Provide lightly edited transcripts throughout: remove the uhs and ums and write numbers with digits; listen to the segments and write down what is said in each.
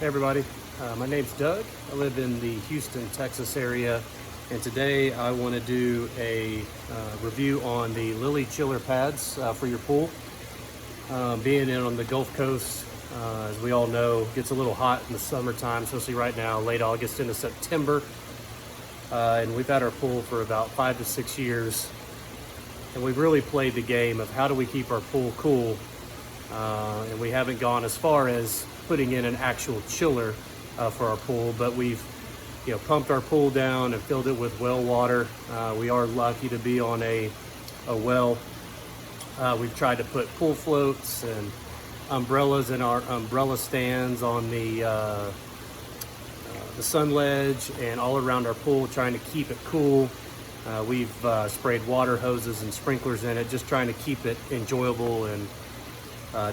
Hey everybody, my name's Doug. I live in the Houston, Texas area, and today I want to do a review on the Lily chiller pads for your pool. Being in on the Gulf Coast, as we all know, gets a little hot in the summertime, especially right now, late August into September. And we've had our pool for about 5 to 6 years, and we've really played the game of how do we keep our pool cool, and we haven't gone as far as putting in an actual chiller for our pool, but we've pumped our pool down and filled it with well water. We are lucky to be on a well. We've tried to put pool floats and umbrellas in our umbrella stands on the sun ledge and all around our pool, trying to keep it cool. We've sprayed water hoses and sprinklers in it, just trying to keep it enjoyable and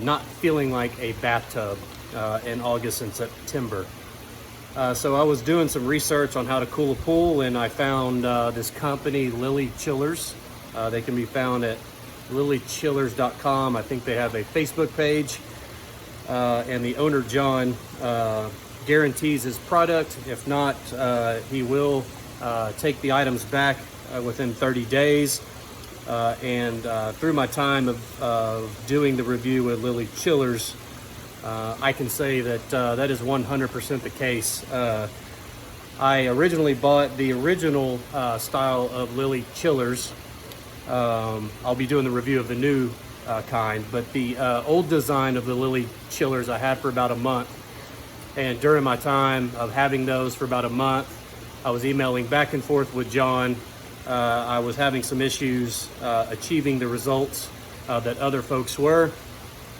not feeling like a bathtub in August and September. So I was doing some research on how to cool a pool, and I found this company, Lily Chillers. They can be found at lilychillers.com. I think they have a Facebook page, and the owner, John, guarantees his product. If not, he will take the items back within 30 days. And through my time of doing the review with Lily Chillers, I can say that that is 100% the case. I originally bought the original style of Lily Chillers. I'll be doing the review of the new kind, but the old design of the Lily Chillers I had for about a month. And during my time of having those for about a month, I was emailing back and forth with John. I was having some issues achieving the results that other folks were.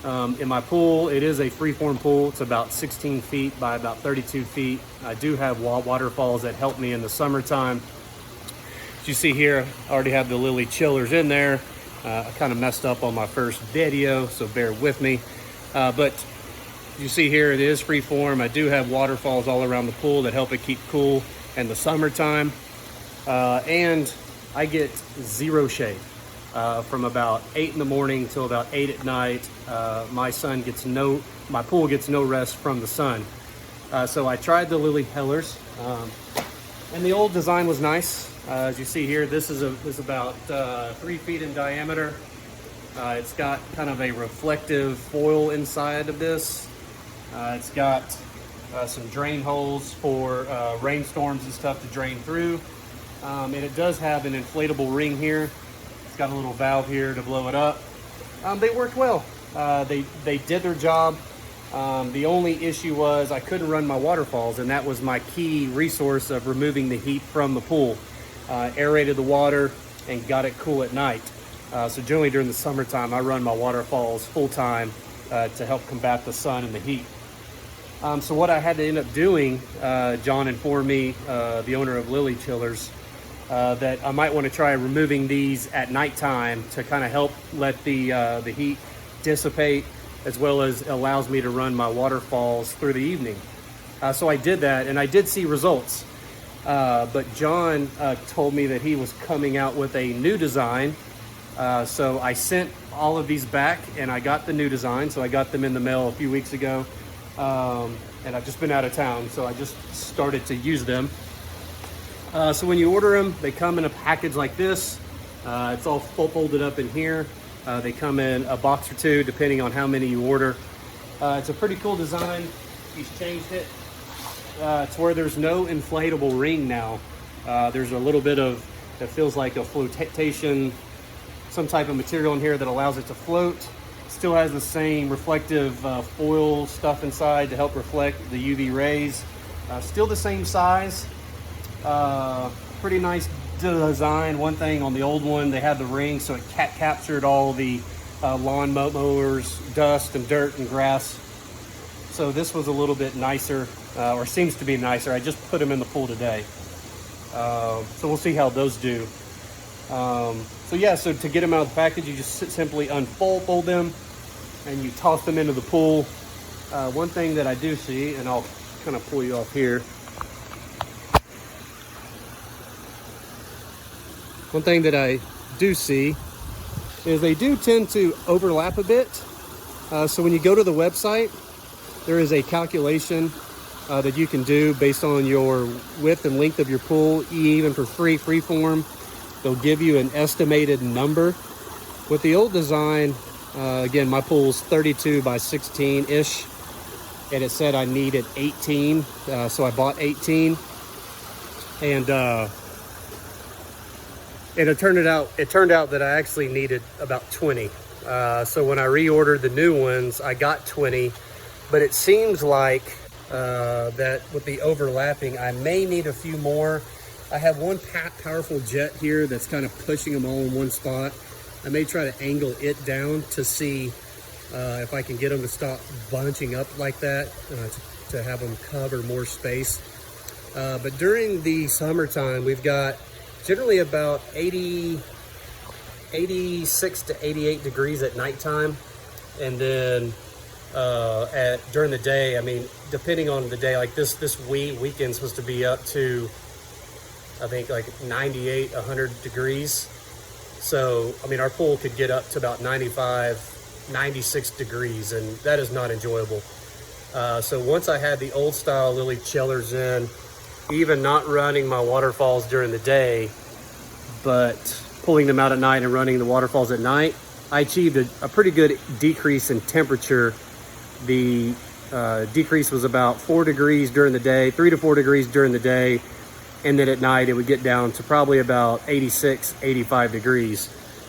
In my pool, it is a freeform pool. It's about 16 feet by about 32 feet. I do have waterfalls that help me in the summertime. As you see here, I already have the Lily Chillers in there. I kind of messed up on my first video, so bear with me. But you see here, it is freeform. I do have waterfalls all around the pool that help it keep cool in the summertime. And I get zero shade. From about 8 in the morning till about 8 at night. My pool gets no rest from the sun. So I tried the Lily Chillers, and the old design was nice. As you see here, this is about 3 feet in diameter. It's got kind of a reflective foil inside of this. It's got some drain holes for rainstorms and stuff to drain through. And it does have an inflatable ring here. It's got a little valve here to blow it up. They worked well. They did their job. The only issue was I couldn't run my waterfalls, and that was my key resource of removing the heat from the pool. Aerated the water and got it cool at night. So generally during the summertime, I run my waterfalls full time to help combat the sun and the heat. So what I had to end up doing, John informed me, the owner of Lily Chillers, that I might want to try removing these at nighttime to kind of help let the heat dissipate, as well as allows me to run my waterfalls through the evening. So I did that, and I did see results. But John told me that he was coming out with a new design. So I sent all of these back, and I got the new design. So I got them in the mail a few weeks ago. And I've just been out of town, so I just started to use them. So when you order them, they come in a package like this. It's all folded up in here. They come in a box or two, depending on how many you order. It's a pretty cool design. He's changed it to where there's no inflatable ring now. There's a little bit of, it feels like a flotation, some type of material in here that allows it to float. Still has the same reflective foil stuff inside to help reflect the UV rays. Still the same size. Pretty nice design. One thing on the old one, they had the ring, so it captured all the lawn mowers, dust and dirt and grass. So this was a little bit nicer, or seems to be nicer. I just put them in the pool today. So we'll see how those do. So yeah, so to get them out of the package, you just simply unfold them and you toss them into the pool. One thing that I do see, and I'll kind of pull you off here. One thing that I do see is they do tend to overlap a bit. So when you go to the website, there is a calculation that you can do based on your width and length of your pool, even for freeform. They'll give you an estimated number. With the old design, again, my pool's 32 by 16-ish, and it said I needed 18, so I bought 18. And it turned out that I actually needed about 20. So when I reordered the new ones, I got 20, but it seems like that with the overlapping, I may need a few more. I have one powerful jet here that's kind of pushing them all in one spot. I may try to angle it down to see if I can get them to stop bunching up like that, to have them cover more space. But during the summertime, we've got generally about 86 to 88 degrees at nighttime. And then during the day, I mean, depending on the day, like this weekend's supposed to be up to, I think, like 98, 100 degrees. So, I mean, our pool could get up to about 95, 96 degrees, and that is not enjoyable. So once I had the old style Lily chillers in, even not running my waterfalls during the day, but pulling them out at night and running the waterfalls at night, I achieved a pretty good decrease in temperature. The decrease was about 4 degrees during the day, 3 to 4 degrees during the day, and then at night it would get down to probably about 86, 85 degrees.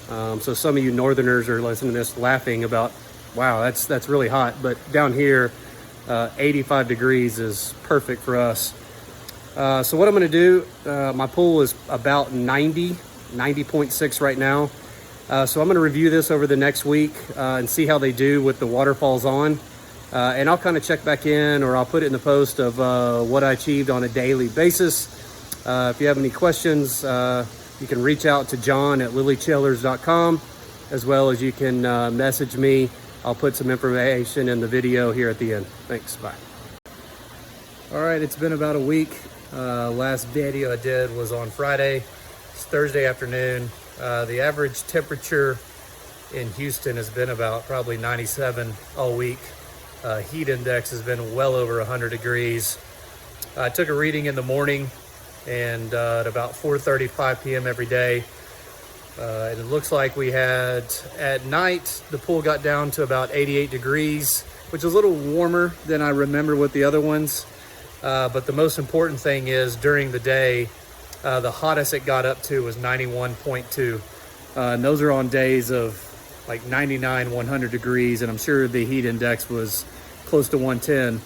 So some of you northerners are listening to this laughing about, wow, that's really hot. But down here, 85 degrees is perfect for us. So what I'm gonna do, my pool is about 90.6 right now. So I'm gonna review this over the next week and see how they do with the waterfalls on. And I'll kind of check back in, or I'll put it in the post of what I achieved on a daily basis. If you have any questions, you can reach out to John at lilychillers.com, as well as you can message me. I'll put some information in the video here at the end. Thanks, bye. All right, it's been about a week. Last video I did was on Friday. It's Thursday afternoon. The average temperature in Houston has been about probably 97 all week. Heat index has been well over 100 degrees. I took a reading in the morning and at about 4:35 p.m. every day. And it looks like we had, at night, the pool got down to about 88 degrees, which is a little warmer than I remember with the other ones. But the most important thing is during the day, the hottest it got up to was 91.2. And those are on days of like 99, 100 degrees, and I'm sure the heat index was close to 110.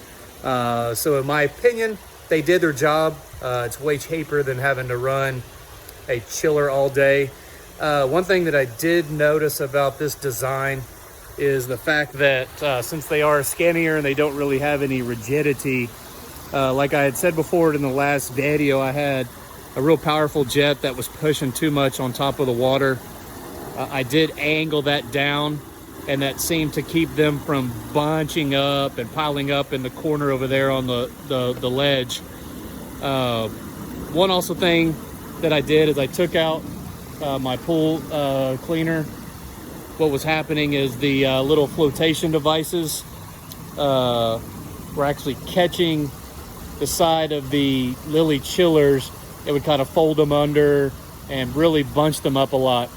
So in my opinion, they did their job. It's way cheaper than having to run a chiller all day. One thing that I did notice about this design is the fact that since they are skinnier and they don't really have any rigidity, like I had said before in the last video, I had a real powerful jet that was pushing too much on top of the water. I did angle that down, and that seemed to keep them from bunching up and piling up in the corner over there on the ledge. One also thing that I did is I took out my pool cleaner. What was happening is the little flotation devices were actually catching the side of the Lily chillers. It would kind of fold them under and really bunch them up a lot.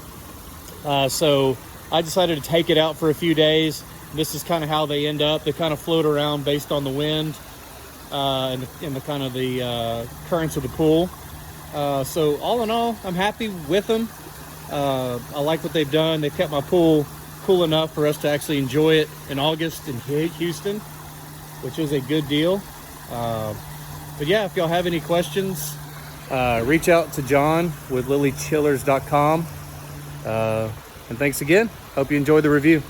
So I decided to take it out for a few days. This is kind of how they end up. They kind of float around based on the wind and the kind of the currents of the pool. So all in all, I'm happy with them. I like what they've done. They've kept my pool cool enough for us to actually enjoy it in August in Houston, which is a good deal. But yeah, if y'all have any questions, reach out to John with lilychillers.com. And thanks again. Hope you enjoyed the review.